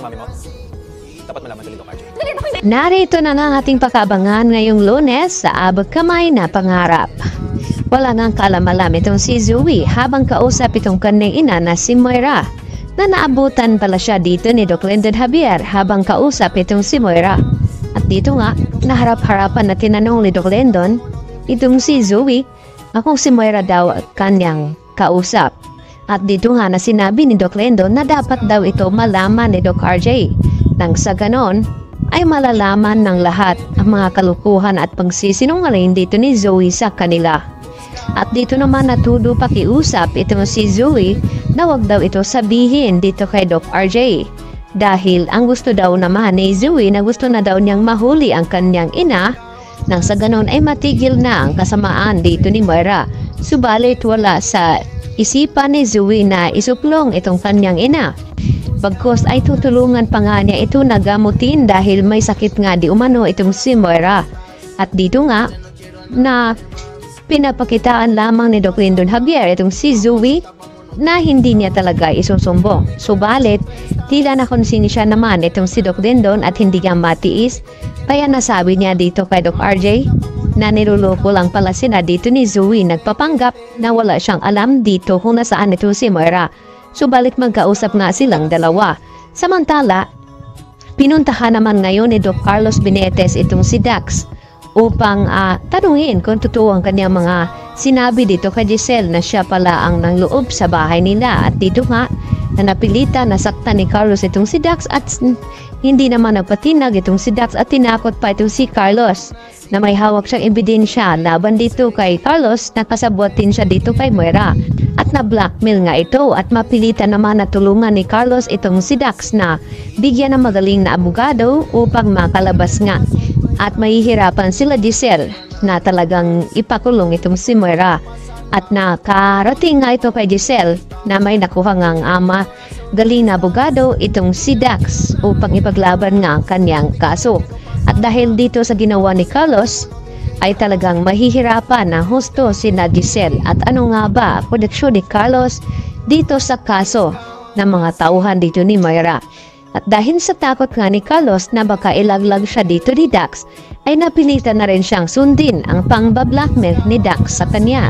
mami mo? Dapat malaman dali, Doc RJ. Narito na ang ating pakabangan ngayong Lunes sa Abot Kamay na Pangarap. Wala ngang kalamalam itong si Zoe habang kausap itong kanyang ina na si Moira, na naabutan pala siya dito ni Doc Lyndon Javier habang kausap itong si Moira. At dito nga, naharap-harapan na tinanong ni Doc Lyndon itong si Zoe kung si Moira daw kanyang kausap. At dito nga na sinabi ni Doc Lyndon na dapat daw ito malaman ni Doc RJ. Nang sa ganon, ay malalaman ng lahat ang mga kalukuhan at pagsisinungaling dito ni Zoe sa kanila. At dito naman natudo pakiusap itong si Zoe na wag daw ito sabihin dito kay Doc RJ. Dahil ang gusto daw naman ni Zoe na gusto na daw niyang mahuli ang kanyang ina, nang sa ganon ay matigil na ang kasamaan dito ni Moira. Subalit wala sa isipan ni Zoe na isuplong itong kanyang ina. Bagkus ay tutulungan pa nga niya ito na gamutin dahil may sakit nga di umano itong si Moira. At dito nga na pinapakitaan lamang ni Doc Lyndon Javier itong si Zoe na hindi niya talaga isusumbong. Subalit, tila na konsensya naman itong si Doc Lyndon at hindi niya matiis. Kaya nasabi niya dito kay Doc RJ na niluloko lang pala sila dito ni Zoe, nagpapanggap na wala siyang alam dito kung nasaan ito si Moira. Subalit magkausap nga silang dalawa. Samantala, pinuntahan naman ngayon ni Doc Carlos Benitez itong si Dax upang tanungin kung totoo ang kanyang mga sinabi dito kay Giselle na siya pala ang nangloob sa bahay nila. At dito nga, na napilita na saktan ni Carlos itong si Dax at hindi naman nagpatinag itong si Dax at tinakot pa itong si Carlos na may hawak siyang ebidensya laban dito kay Carlos na kasabutin siya dito kay Moira. At na-blackmail nga ito at mapilitan naman na tulungan ni Carlos itong si Dax na bigyan ng magaling na abogado upang makalabas nga. At mahihirapan sila Giselle na talagang ipakulong itong si Moira. At nakarating nga ito kay Giselle na may nakuha ngang ama galing na abogado itong si Dax upang ipaglaban nga ang kanyang kaso. At dahil dito sa ginawa ni Carlos, ay talagang mahihirapan na husto si Giselle. At ano nga ba koneksyon ni Carlos dito sa kaso ng mga tauhan dito ni Moira? At dahil sa takot nga ni Carlos na baka ilaglag siya dito ni Dax, ay napilitan na rin siyang sundin ang pang-blackmail ni Dax sa kanya.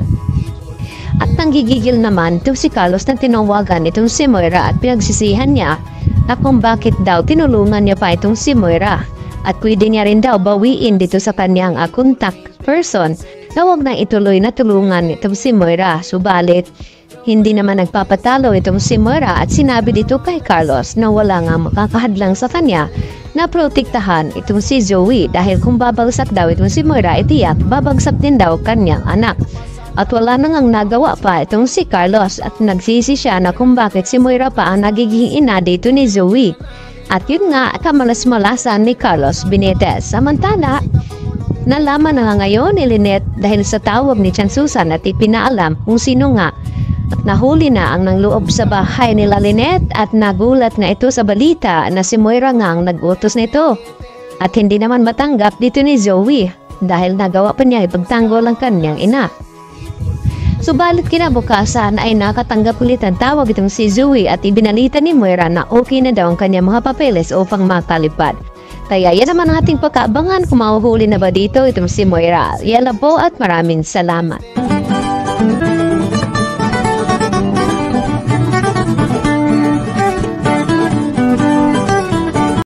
At nanggigigil naman itong si Carlos na tinawagan itong si Moira at pinagsisihan niya na kung bakit daw tinulungan niya pa itong si Moira. At pwede niya rin daw bawiin dito sa kanyang contact person na huwag na ituloy na tulungan itong si Moira. Subalit, hindi naman nagpapatalo itong si Moira at sinabi dito kay Carlos na wala nga makakahadlang sa kanya na protektahan itong si Zoe dahil kung babagsak daw itong si Moira, itiyak babagsak din daw kanyang anak. At wala nang nagawa pa itong si Carlos at nagsisi siya na kung bakit si Moira pa ang nagiging ina dito ni Zoe. At yun nga, kamalas-malasan ni Carlos Benitez. Samantala, nalaman na nga ngayon ni Lynette dahil sa tawag ni Chan Susan at ipinaalam kung sino nga. At nahuli na ang nangloob sa bahay nila Lynette at nagulat na ito sa balita na si Moira nga ang nag-utos nito. At hindi naman matanggap dito ni Zoe dahil nagawa pa niya ipagtanggol ang kanyang ina. Subalit kinabukasan ay nakatanggap ulit ang tawag itong si Zoe at ibinalita ni Moira na okay na daw ang kanyang mga papeles upang makalipad. Kaya yan naman ang ating pagkaabangan kung mahuhuli na ba dito itong si Moira. Yan lang po at maraming salamat.